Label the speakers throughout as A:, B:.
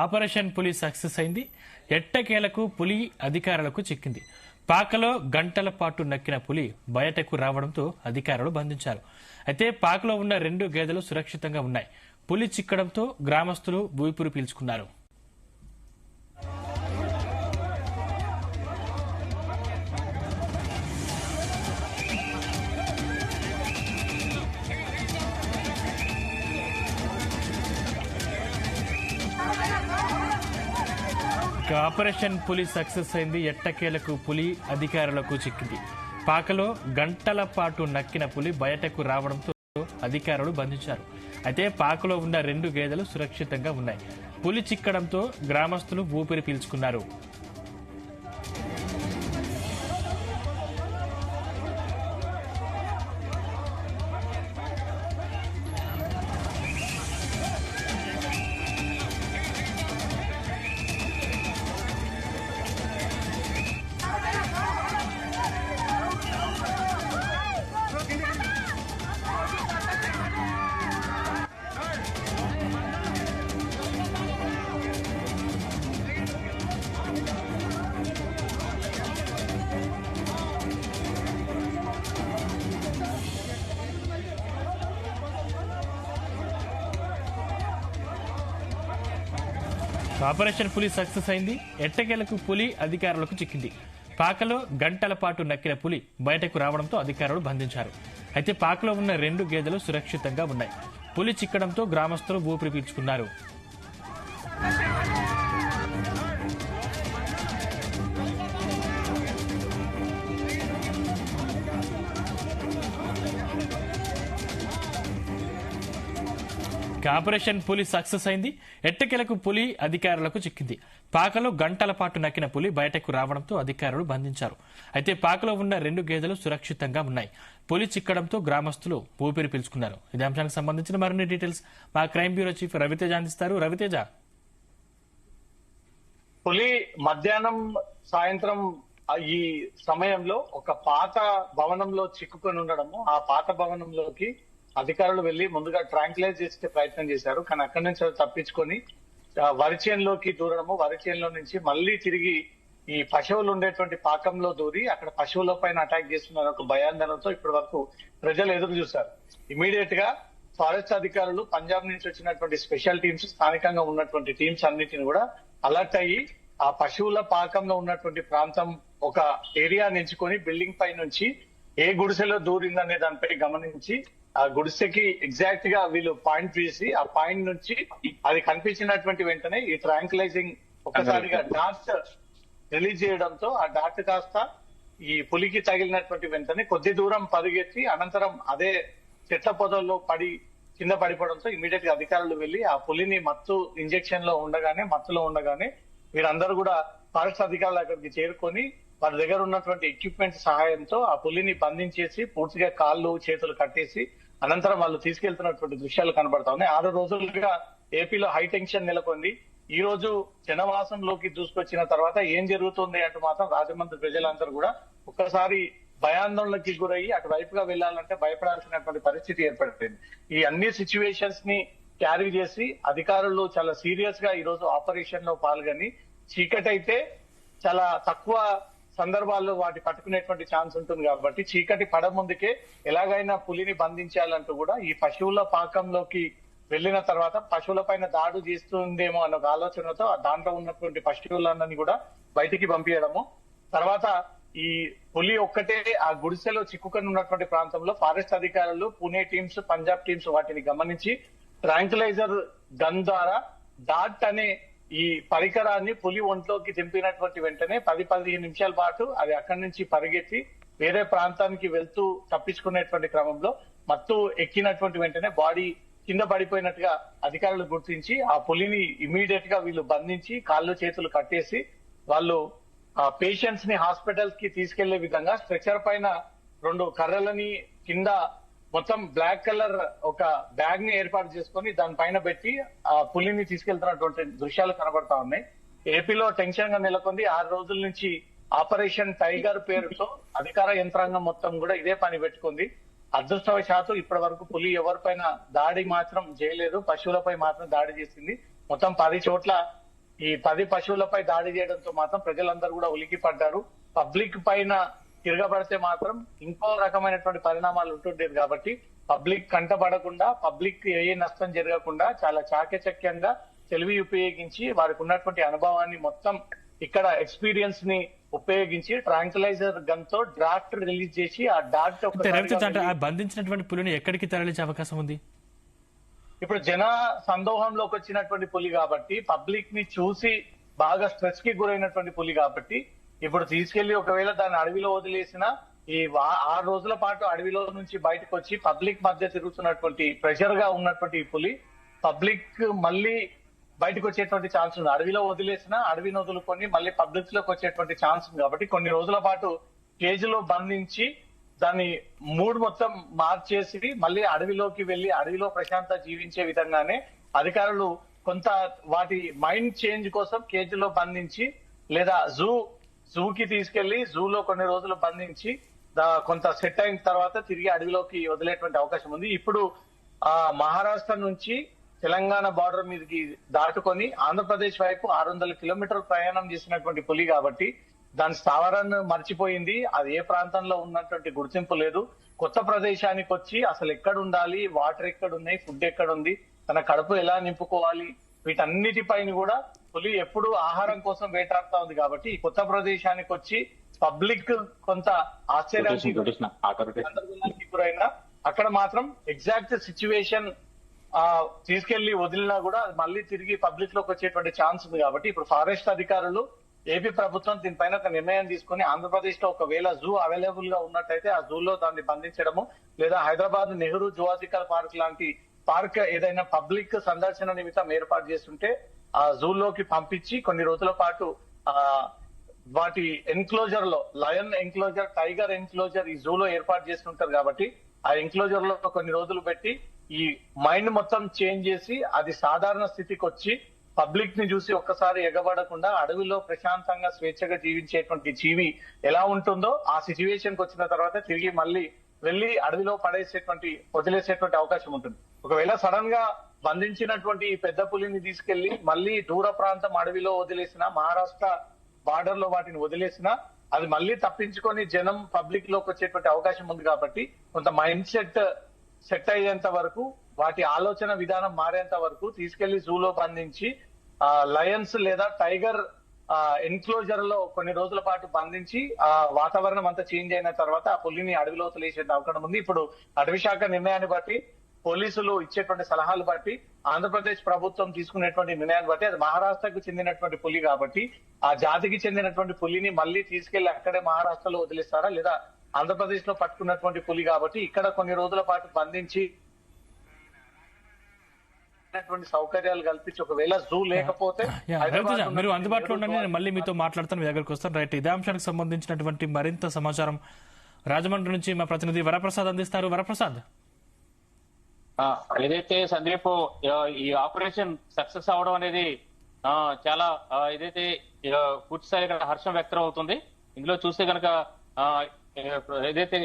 A: Operation పులి success అయింది. ఎట్టకేలకు పులి అధికారులకు చిక్కింది. పాకలో గంటల పాటు నక్కిన పులి బయటకు రావడంతో అధికారులు బంధించారు. అయితే పాకలో ఉన్న 2 గేదెలు సురక్షితంగా ఉన్నాయి. పులి చిక్కడంతో గ్రామస్తులు ఊపిరి పీల్చుకున్నారు. ఆపరేషన్ పులి సక్సెస్ అయింది. ఎట్టకేలకు పులి అధికారులకు చిక్కింది. పాకలో గంటల పాటు నక్కిన పులి బయటకు రావడంతో అధికారులు బంధించారు. అయితే పాకలో ఉన్న 2 గేదెలు సురక్షితంగా ఉన్నాయి. పులి చిక్కడంతో గ్రామస్తులు ఊపిరి పీల్చుకున్నారు. ఆపరేషన్ పులి సక్సెస్ అయింది. ఎట్టకేలకు పులి అధికారులకు చిక్కింది. పాకలో గంటల పాటు నక్కిన పులి బయటకు రావడంతో అధికారులు బంధించారు. అయితే పాకలో ఉన్న 2 గేదెలు సురక్షితంగా ఉన్నాయి. పులి చిక్కడంతో గ్రామస్తులు ఊపిరి పీల్చుకున్నారు. ఆపరేషన్ పులి సక్సెస్ అయింది. ఎట్టకేలకు పులి అధికారులకు చిక్కింది. పాకలో గంటల పాటు నక్కిన పులి బయటకు రావడంతో అధికారులు బంధించారు. అయితే పాకలో ఉన్న 2 గేదెలు సురక్షితంగా ఉన్నాయి. పులి చిక్కడంతో గ్రామస్తులు ఊపిరి పీల్చుకున్నారు. ఇదే అంశానికి సంబంధించిన మరిన్ని డీటెయిల్స్ మా క్రైమ్ బ్యూరో చీఫ్ రవితేజ అందిస్తారు. రవితేజ,
B: పులి మధ్యాహ్నం సాయంత్రం ఈ సమయంలో ఒక పాత భవనంలో చిక్కుకొని ఉండడము, ఆ పాత భవనంలోకి అధికారులు వెళ్లి ముందుగా ట్రాంక్లైజ్ చేసే ప్రయత్నం చేశారు. కానీ అక్కడి నుంచి తప్పించుకొని వరిచేన్లోకి దూరడము, వరిచేన్లో నుంచి మళ్లీ తిరిగి ఈ పశువులు ఉండేటువంటి పాకంలో దూరి అక్కడ పశువుల పైన అటాక్ చేస్తున్నారు ఒక భయాందోళనతో ఇప్పటి వరకు ప్రజలు ఎదురు చూశారు. ఇమీడియట్ గా ఫారెస్ట్ అధికారులు, పంజాబ్ నుంచి వచ్చినటువంటి స్పెషల్ టీమ్స్, స్థానికంగా ఉన్నటువంటి టీమ్స్ అన్నిటిని కూడా అలర్ట్ అయ్యి ఆ పశువుల పాకంలో ఉన్నటువంటి ప్రాంతం ఒక ఏరియా ఎంచుకొని బిల్డింగ్ పై నుంచి ఏ గుడిసెలో దూరిందనే దానిపై గమనించి ఆ గుడిసెకి ఎగ్జాక్ట్ గా వీళ్ళు పాయింట్ తీసి ఆ పాయింట్ నుంచి అది కనిపించినటువంటి వెంటనే ఈ ట్రాంక్లైజింగ్ ఒక్కసారిగా డాట్ రిలీజ్ చేయడంతో ఆ డాట్ కాస్త ఈ పులికి తగిలినటువంటి వెంటనే కొద్ది దూరం పరిగెత్తి అనంతరం అదే చెట్ల పొదల్లో పడి కింద పడిపోవడంతో ఇమీడియట్ గా అధికారులు వెళ్లి ఆ పులిని మత్తులో ఉండగానే వీరందరూ కూడా ఫారెస్ట్ అధికారులు అక్కడికి చేరుకొని వారి దగ్గర ఉన్నటువంటి ఎక్విప్మెంట్ సహాయంతో ఆ పులిని బంధించేసి పూర్తిగా కాళ్ళు చేతులు కట్టేసి అనంతరం వాళ్ళు తీసుకెళ్తున్నటువంటి దృశ్యాలు కనబడతా ఉన్నాయి. 6 రోజులుగా ఏపీలో హై టెన్షన్ నెలకొంది. ఈ రోజు జనవాసంలోకి దూసుకొచ్చిన తర్వాత ఏం జరుగుతుంది అంటూ మాత్రం రాజమండ్రి ప్రజలందరూ కూడా ఒక్కసారి భయాందోళనకి గురయ్యి అటువైపుగా వెళ్లాలంటే భయపడాల్సినటువంటి పరిస్థితి ఏర్పడింది. ఈ అన్ని సిచ్యువేషన్స్ ని క్యారీ చేసి అధికారులు చాలా సీరియస్ గా ఈ రోజు ఆపరేషన్ లో పాల్గొని చీకటి అయితే చాలా తక్కువ సందర్భాల్లో వాటి పట్టుకునేటువంటి ఛాన్స్ ఉంటుంది కాబట్టి చీకటి పడ ముందుకే ఎలాగైనా పులిని బంధించాలంటూ కూడా ఈ పశువుల పాకంలోకి వెళ్లిన తర్వాత పశువుల పైన దాడు చేస్తుందేమో అన్న ఆలోచనతో దాంట్లో ఉన్నటువంటి పశువులన్నీ కూడా బయటికి పంపించడము, తర్వాత ఈ పులి ఒక్కటే ఆ గుడిసెలో చిక్కుకొని ఉన్నటువంటి ప్రాంతంలో ఫారెస్ట్ అధికారులు, పుణే టీమ్స్, పంజాబ్ టీమ్స్ వాటిని గమనించి ట్రాంక్లైజర్ గన్ ద్వారా డాట్ అనే ఈ పరికరాన్ని పులి ఒంట్లోకి దింపినటువంటి వెంటనే 10-15 నిమిషాల పాటు అది అక్కడి నుంచి పరిగెత్తి వేరే ప్రాంతానికి వెళ్తూ తప్పించుకునేటువంటి క్రమంలో మత్తు ఎక్కినటువంటి వెంటనే బాడీ కింద పడిపోయినట్టుగా అధికారులు గుర్తించి ఆ పులిని ఇమీడియట్ గా వీళ్ళు బంధించి కాళ్ళు చేతులు కట్టేసి వాళ్ళు ఆ పేషెంట్స్ ని హాస్పిటల్స్ కి తీసుకెళ్లే విధంగా స్ట్రెచర్ పైన 2 కర్రలని కింద మొత్తం బ్లాక్ కలర్ ఒక బ్యాగ్ ని ఏర్పాటు చేసుకుని దానిపైన పెట్టి ఆ పులిని తీసుకెళ్తున్నటువంటి దృశ్యాలు కనబడతా ఉన్నాయి. ఏపీలో టెన్షన్ గా నెలకొంది. 6 రోజుల నుంచి ఆపరేషన్ టైగర్ పేరుతో అధికార యంత్రాంగం మొత్తం కూడా ఇదే పని పెట్టుకుంది. అదృష్టవశాత్తు ఇప్పటి వరకు పులి ఎవరిపైన దాడి మాత్రం చేయలేదు, పశువులపై మాత్రం దాడి చేసింది. మొత్తం 10 చోట్ల ఈ 10 పశువులపై దాడి చేయడంతో మాత్రం ప్రజలందరూ కూడా ఉలికి పడ్డారు. పబ్లిక్ పైన తిరగబడితే మాత్రం ఇంకో రకమైనటువంటి పరిణామాలు ఉంటుండేది. కాబట్టి పబ్లిక్ కంటపడకుండా, పబ్లిక్ ఏ నష్టం జరగకుండా చాలా చాకచక్యంగా తెలివి ఉపయోగించి వారికి ఉన్నటువంటి అనుభవాన్ని మొత్తం ఇక్కడ ఎక్స్పీరియన్స్ ని ఉపయోగించి ట్రాంక్లైజర్ గన్ తో డ్రాఫ్ట్ రిలీజ్ చేసి ఆ డాట్
A: బంధించినటువంటి పులిని ఎక్కడికి తరలించే అవకాశం ఉంది?
B: ఇప్పుడు జన సందోహంలోకి వచ్చినటువంటి పులి కాబట్టి, పబ్లిక్ ని చూసి బాగా స్ట్రెస్ కి గురైనటువంటి పులి కాబట్టి ఇప్పుడు తీసుకెళ్లి ఒకవేళ దాన్ని అడవిలో వదిలేసిన ఈ 6 రోజుల పాటు అడవిలో నుంచి బయటకు వచ్చి పబ్లిక్ మధ్య తిరుగుతున్నటువంటి ప్రెషర్ గా ఉన్నటువంటి ఈ పులి పబ్లిక్ మళ్ళీ బయటకు వచ్చేటువంటి ఛాన్స్ ఉంది. అడవిలో వదిలేసిన అడవిని వదులుకొని మళ్ళీ పబ్లిక్ లోకి వచ్చేటువంటి ఛాన్స్ ఉంది. కాబట్టి కొన్ని రోజుల పాటు కేజీలో బంధించి దాన్ని మూడ్ మొత్తం మార్చేసి మళ్ళీ అడవిలోకి వెళ్లి అడవిలో ప్రశాంత జీవించే విధంగానే అధికారులు కొంత వాటి మైండ్ చేంజ్ కోసం కేజీలో బంధించి లేదా జూకి తీసుకెళ్లి జూలో కొన్ని రోజులు బంధించి కొంత సెట్ అయిన తర్వాత తిరిగి అడవిలోకి వదిలేటువంటి అవకాశం ఉంది. ఇప్పుడు మహారాష్ట్ర నుంచి తెలంగాణ బార్డర్ మీదకి దాటుకొని ఆంధ్రప్రదేశ్ వైపు 600 కిలోమీటర్లు ప్రయాణం చేసినటువంటి పులి కాబట్టి దాని స్థావరాన్ని మర్చిపోయింది. అది ఏ ప్రాంతంలో ఉన్నటువంటి గుర్తింపు లేదు. కొత్త ప్రదేశానికి వచ్చి అసలు ఎక్కడ ఉండాలి, వాటర్ ఎక్కడ ఉన్నాయి, ఫుడ్ ఎక్కడ ఉంది, తన కడుపు ఎలా నింపుకోవాలి, వీటన్నిటిపైన కూడా పులి ఎప్పుడు ఆహారం కోసం వేటాడుతా ఉంది. కాబట్టి ఈ కొత్త ప్రదేశానికి వచ్చి పబ్లిక్ కొంత ఆశ్చర్యానికి గురైనా అక్కడ మాత్రం ఎగ్జాక్ట్ సిచ్యువేషన్ తీసుకెళ్లి వదిలినా కూడా మళ్ళీ తిరిగి పబ్లిక్ లోకి వచ్చేటువంటి ఛాన్స్ ఉంది. కాబట్టి ఇప్పుడు ఫారెస్ట్ అధికారులు, ఏపీ ప్రభుత్వం దీనిపైన ఒక నిర్ణయం తీసుకుని ఆంధ్రప్రదేశ్ లో ఒకవేళ జూ అవైలబుల్ గా ఉన్నట్టయితే ఆ జూలో దాన్ని బంధించడము, లేదా హైదరాబాద్ నెహ్రూ జువాలజికల్ పార్క్ లాంటి పార్క్ ఏదైనా పబ్లిక్ సందర్శన నిమిత్తం ఏర్పాటు చేస్తుంటే ఆ జూలోకి పంపించి కొన్ని రోజుల పాటు వాటి ఎన్క్లోజర్ లో లయన్ ఎన్క్లోజర్, టైగర్ ఎన్క్లోజర్ ఈ జూలో ఏర్పాటు చేస్తుంటారు. కాబట్టి ఆ ఎన్క్లోజర్ లో కొన్ని రోజులు పెట్టి ఈ మైండ్ మొత్తం చేంజ్ చేసి అది సాధారణ స్థితికి వచ్చి పబ్లిక్ ని చూసి ఒక్కసారి ఎగబడకుండా అడవిలో ప్రశాంతంగా స్వేచ్ఛగా జీవించేటువంటి జీవి ఎలా ఉంటుందో ఆ సిచ్యువేషన్ కి వచ్చిన తర్వాత తిరిగి మళ్ళీ వెళ్లి అడవిలో వదిలేసేటువంటి అవకాశం ఉంటుంది. ఒకవేళ సడన్ గా బంధించినటువంటి ఈ పెద్ద పులిని తీసుకెళ్లి మళ్ళీ దూర ప్రాంతం అడవిలో వదిలేసిన, మహారాష్ట్ర బార్డర్ లో వాటిని వదిలేసినా అది మళ్ళీ తప్పించుకొని జనం పబ్లిక్ లోకి వచ్చేటువంటి అవకాశం ఉంది. కాబట్టి కొంత మైండ్ సెట్ అయ్యేంత వరకు, వాటి ఆలోచన విధానం మారేంత వరకు తీసుకెళ్లి జూలో బంధించి లయన్స్ లేదా టైగర్ ఎన్క్లోజర్ లో కొన్ని రోజుల పాటు బంధించి ఆ వాతావరణం అంతా చేంజ్ అయిన తర్వాత ఆ పులిని అడవిలో వదిలేసే అవకాశం ఉంది. ఇప్పుడు అటవీ శాఖ నిర్ణయాన్ని బట్టి, పోలీసులు ఇచ్చేటువంటి సలహాలు బట్టి, ఆంధ్రప్రదేశ్ ప్రభుత్వం తీసుకునేటువంటి నిర్ణయాన్ని బట్టి అది మహారాష్ట్రకు చెందినటువంటి పులి కాబట్టి ఆ జాతికి చెందినటువంటి పులిని మళ్ళీ తీసుకెళ్లి అక్కడే మహారాష్ట్రలో వదిలేస్తారా, లేదా ఆంధ్రప్రదేశ్ లో పట్టుకున్నటువంటి పులి కాబట్టి ఇక్కడ కొన్ని రోజుల పాటు బంధించి సౌకర్యాలు కల్పించి ఒకవేళ జూ లేకపోతే
A: మీరు అందుబాటులో ఉండండి, నేను మళ్ళీ మీతో మాట్లాడతాను, మీ దగ్గరకు వస్తాను. రైట్, ఇదే అంశానికి సంబంధించినటువంటి మరింత సమాచారం రాజమండ్రి నుంచి మా ప్రతినిధి వరప్రసాద్ అందిస్తారు. వరప్రసాద్,
C: ఏదైతే సందీప్ ఈ ఆపరేషన్ సక్సెస్ అవడం అనేది చాలా ఏదైతే పూర్తి స్థాయిగా హర్షం వ్యక్తం అవుతుంది. ఇందులో చూస్తే కనుక ఏదైతే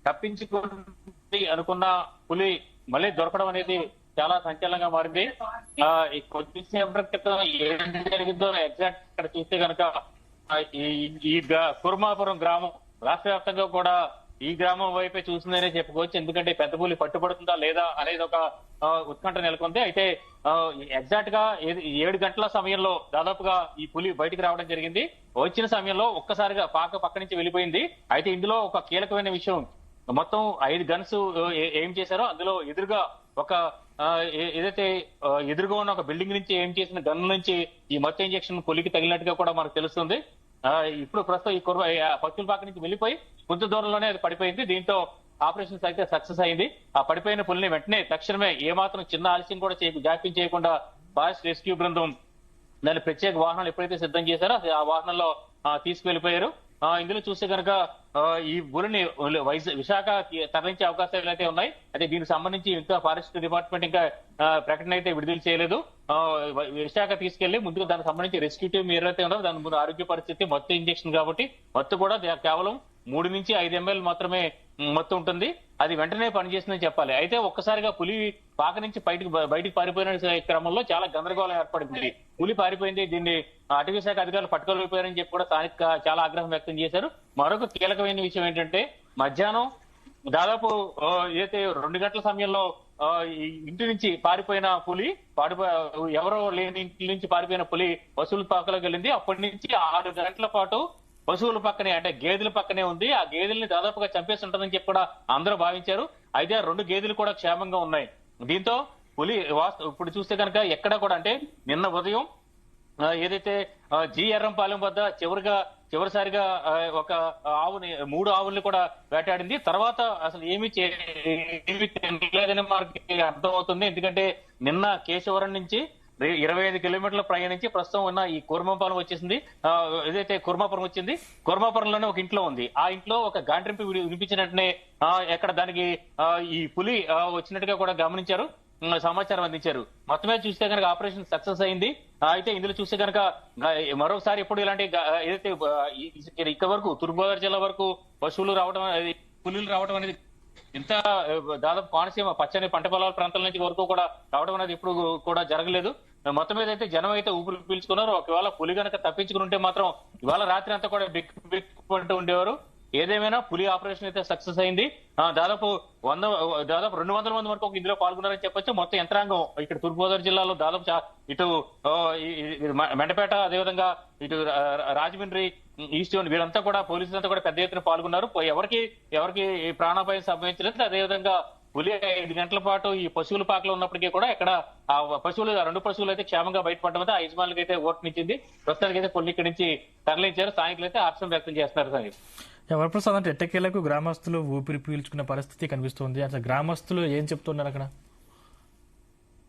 C: తప్పించుకుంది అనుకున్న పులి మళ్ళీ దొరకడం అనేది చాలా సంచలనంగా మారింది. కొద్దిసేపటి క్రితం ఏం జరిగిందో ఎగ్జాక్ట్ ఇక్కడ చూస్తే కనుక ఈ కుర్మాపురం గ్రామం రాష్ట్ర వ్యాప్తంగా కూడా ఈ గ్రామం వైపే చూసిందనే చెప్పుకోవచ్చు. ఎందుకంటే పెద్ద పులి పట్టుబడుతుందా లేదా అనేది ఒక ఉత్కంఠ నెలకొంది. అయితే ఎగ్జాక్ట్ గా 7 గంటల సమయంలో దాదాపుగా ఈ పులి బయటికి రావడం జరిగింది. వచ్చిన సమయంలో ఒక్కసారిగా పాక పక్క నుంచి వెళ్ళిపోయింది. అయితే ఇందులో ఒక కీలకమైన విషయం, మొత్తం 5 గన్స్ ఏం చేశారో అందులో ఎదురుగా ఒక ఏదైతే ఎదురుగా ఉన్న ఒక బిల్డింగ్ నుంచి ఏం చేసిన గన్ నుంచి ఈ మత్తు ఇంజెక్షన్ పులికి తగిలినట్టుగా కూడా మనకు తెలుస్తుంది. ఇప్పుడు ప్రస్తుతం ఈ పక్షుల పాక నుంచి వెళ్ళిపోయి కొంత దూరంలోనే అది పడిపోయింది. దీంతో ఆపరేషన్ అయితే సక్సెస్ అయింది. ఆ పడిపోయిన పులిని వెంటనే తక్షణమే ఏమాత్రం చిన్న ఆలస్యం కూడా జాప్యం చేయకుండా ఫారెస్ట్ రెస్క్యూ బృందం దాని ప్రత్యేక వాహనాలు ఎప్పుడైతే సిద్ధం చేశారో ఆ వాహనంలో తీసుకువెళ్లిపోయారు. ఇందులో చూస్తే కనుక ఈ పులిని విశాఖ తరలించే అవకాశాలు అయితే ఉన్నాయి. అయితే దీనికి సంబంధించి ఇంకా ఫారెస్ట్ డిపార్ట్మెంట్ ఇంకా ప్రకటన అయితే విడుదల చేయలేదు. విశాఖ తీసుకెళ్లి ముందుగా దానికి సంబంధించి రెస్క్యూ టీం ఏదైతే ఉందో దాని ముందు ఆరోగ్య పరిస్థితి మత్తు ఇంజెక్షన్ కాబట్టి మత్తు కూడా కేవలం 3 నుంచి 5 ml మాత్రమే మత్తు ఉంటుంది. అది వెంటనే పనిచేసిందని చెప్పాలి. అయితే ఒక్కసారిగా పులి పాక నుంచి బయటికి పారిపోయిన క్రమంలో చాలా గందరగోళం ఏర్పడింది. పులి పారిపోయింది, దీన్ని అటవీ శాఖ అధికారులు పట్టుకోలేకపోయారని చెప్పి కూడా స్థానిక చాలా ఆగ్రహం వ్యక్తం చేశారు. మరొక కీలకమైన విషయం ఏంటంటే మధ్యాహ్నం దాదాపు ఏదైతే 2 గంటల సమయంలో ఇంటి నుంచి పారిపోయిన పులి ఎవరో లేని ఇంటి నుంచి పారిపోయిన పులి పశువుల పాకలోకి వెళ్ళింది. అప్పటి నుంచి 6 గంటల పాటు పశువుల పక్కనే అంటే గేదెల పక్కనే ఉంది. ఆ గేదెల్ని దాదాపుగా చంపేసి ఉంటుందని చెప్పి కూడా అందరూ భావించారు. అయితే ఆ 2 గేదెలు కూడా క్షేమంగా ఉన్నాయి. దీంతో పులి ఇప్పుడు చూస్తే కనుక ఎక్కడ కూడా అంటే నిన్న ఉదయం ఏదైతే జి ఎర్రంపాలెం వద్ద చివరిసారిగా ఒక ఆవుని 3 ఆవుల్ని కూడా వేటాడింది. తర్వాత అసలు ఏమీ తినలేదని మనకి అర్థమవుతుంది. ఎందుకంటే నిన్న కేశవరం నుంచి 25 కిలోమీటర్ల ప్రయాణించి ప్రస్తుతం ఉన్న ఈ కుర్మాపురం వచ్చేసింది. ఏదైతే కుర్మాపురం వచ్చింది, కుర్మాపురంలోనే ఒక ఇంట్లో ఉంది. ఆ ఇంట్లో ఒక గాండ్రింపు వినిపించినట్టునే ఎక్కడ దానికి ఈ పులి వచ్చినట్టుగా కూడా గమనించారు, సమాచారం అందించారు. మొత్తమే చూస్తే కనుక ఆపరేషన్ సక్సెస్ అయింది. అయితే ఇందులో చూస్తే కనుక మరొకసారి ఎప్పుడు ఇలాంటి ఏదైతే ఇక్కడ వరకు తూర్పుగోదావరి జిల్లా వరకు పులులు రావడం అనేది ఇంత దాదాపు కోనసీమ పచ్చని పంట పొలాల ప్రాంతాల నుంచి వరకు కూడా రావడం అనేది ఇప్పుడు కూడా జరగలేదు. మొత్తం మీద అయితే జనం అయితే ఊపిరి పీల్చుకున్నారు. ఒకవేళ పులి గనక తప్పించుకుంటే మాత్రం ఇవాళ రాత్రి అంతా కూడా బిక్కుంటూ ఉండేవారు. ఏదేమైనా పులి ఆపరేషన్ అయితే సక్సెస్ అయింది. దాదాపు 200 మంది వరకు ఇందులో పాల్గొన్నారని చెప్పొచ్చు. మొత్తం యంత్రాంగం ఇక్కడ తూర్పుగోదావరి జిల్లాలో దాదాపు ఇటు మెండపేట, అదేవిధంగా ఇటు రాజమండ్రి, ఈస్ట్ జోన్ వీళ్ళంతా కూడా పోలీసులంతా కూడా పెద్ద ఎత్తున పాల్గొన్నారు. ఎవరికి ప్రాణాపాయం సంభవించలేదు. అదేవిధంగా పులి 5 గంటల పాటు ఈ పశువుల పాకలో ఉన్నప్పటికీ కూడా ఇక్కడ ఆ 2 పశువులు అయితే క్షేమంగా బయటపడడం ఆ యజమానులకి అయితే ఓటునిచ్చింది. ప్రస్తుతానికి అయితే పులి ఇక్కడి నుంచి తరలించారు. స్థానికులు అయితే హర్షం వ్యక్తం చేస్తున్నారు. సంగీత్
A: వరప్రసాద్, అంటే ఎట్టకేలకు గ్రామస్తులు ఊపిరి పీల్చుకున్న పరిస్థితి కనిపిస్తుంది. అసలు గ్రామస్తులు ఏం చెప్తున్నారు అక్కడ?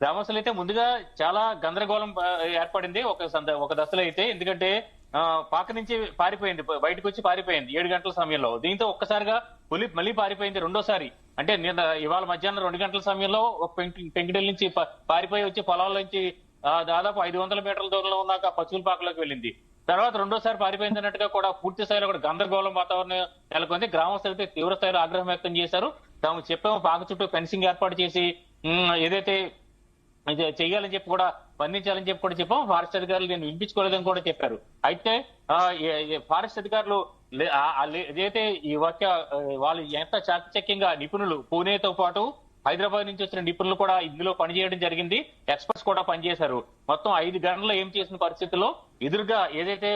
C: గ్రామస్తులు అయితే ముందుగా చాలా గందరగోళం ఏర్పడింది ఒక దశలో అయితే. ఎందుకంటే పాక నుంచి బయటకు వచ్చి పారిపోయింది 7 గంటల సమయంలో. దీంతో ఒక్కసారిగా పులి మళ్ళీ పారిపోయింది రెండోసారి. అంటే ఇవాళ మధ్యాహ్నం 2 గంటల సమయంలో ఒక పెంకిడెల్ నుంచి పారిపోయి వచ్చి పొలాల నుంచి దాదాపు 500 మీటర్ల దూరంలో ఉన్నాక పశువుల పాకలోకి వెళ్ళింది. తర్వాత రెండోసారి పారిపోయింది అన్నట్టుగా కూడా పూర్తి స్థాయిలో కూడా గందరగోళం వాతావరణం నెలకొంది. గ్రామస్తులు అయితే తీవ్ర స్థాయిలో ఆగ్రహం వ్యక్తం చేశారు. తాము చెప్పాము పాక చుట్టూ ఫెన్సింగ్ ఏర్పాటు చేసి ఏదైతే చెయ్యాలని చెప్పి కూడా బంధించాలని చెప్పి కూడా చెప్పాం. ఫారెస్ట్ అధికారులు దీన్ని వినిపించుకోలేదని కూడా చెప్పారు. అయితే ఫారెస్ట్ అధికారులు ఏదైతే ఈ వాళ్ళు ఎంత చాకచక్యంగా నిపుణులు పూణేతో పాటు హైదరాబాద్ నుంచి వచ్చిన నిపుణులు కూడా ఇందులో పనిచేయడం జరిగింది. ఎక్స్పర్ట్స్ కూడా పనిచేశారు. మొత్తం 5 గన్లు ఏం చేసిన పరిస్థితుల్లో ఎదురుగా ఏదైతే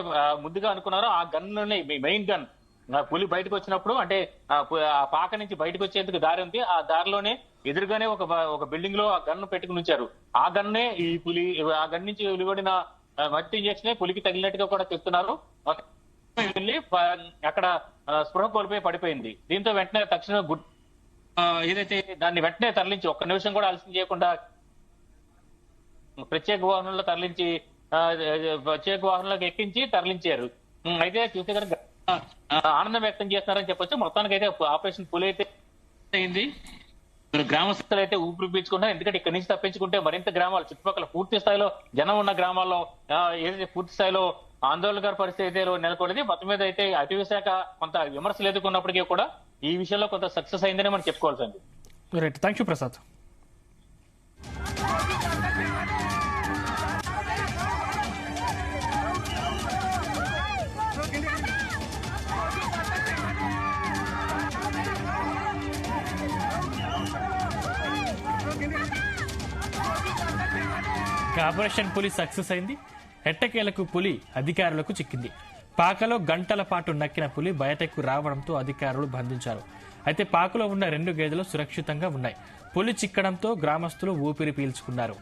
C: ముందుగా అనుకున్నారో ఆ గన్లోనే మెయిన్ గన్ పులి బయటకు వచ్చినప్పుడు అంటే ఆ పాక నుంచి బయటకు వచ్చేందుకు దారి ఉంది. ఆ దారిలోనే ఎదురుగానే ఒక బిల్డింగ్ లో ఆ గన్ను పెట్టుకుని ఉంచారు. ఆ గన్నే ఈ పులి ఆ గన్ నుంచి వెలువడిన మట్టి ఇంజెక్షన్ పులికి తగిలినట్టుగా కూడా చెప్తున్నారు. వెళ్ళి అక్కడ స్పృహ కోల్పోయి పడిపోయింది. దీంతో వెంటనే తక్షణం ఏదైతే దాన్ని వెంటనే తరలించి ఒక్క నిమిషం కూడా ఆలస్యం చేయకుండా ప్రత్యేక వాహనంలోకి ఎక్కించి తరలించారు. అయితే చూస్తే కనుక ఆనందం వ్యక్తం చేస్తున్నారని చెప్పొచ్చు. మొత్తానికి అయితే ఆపరేషన్ పులి అయితే అయింది. గ్రామస్తులు అయితే ఊపిరి పీల్చుకుంటారు. ఎందుకంటే ఇక్కడ నుంచి తప్పించుకుంటే మరింత గ్రామాలు చుట్టుపక్కల పూర్తి స్థాయిలో జనం ఉన్న గ్రామాల్లో ఏదైతే పూర్తి స్థాయిలో ఆందోళనకర పరిస్థితి అయితే నెలకొంది. మొత్తం మీద అయితే అటవీ శాఖ కొంత విమర్శలు ఎదుర్కొన్నప్పటికీ కూడా ఈ విషయంలో కొంత సక్సెస్ అయిందని మనం చెప్పుకోవాల్సింది.
A: Right, thank you Prasad. Operation పులి సక్సెస్ అయింది. ఎట్టకేలకు పులి అధికారులకు చిక్కింది. పాకలో గంటల పాటు నక్కిన పులి బయటకు రావడంతో అధికారులు బంధించారు. అయితే పాకలో ఉన్న 2 గేదెలు సురక్షితంగా ఉన్నాయి. పులి చిక్కడంతో గ్రామస్తులు ఊపిరి పీల్చుకున్నారు.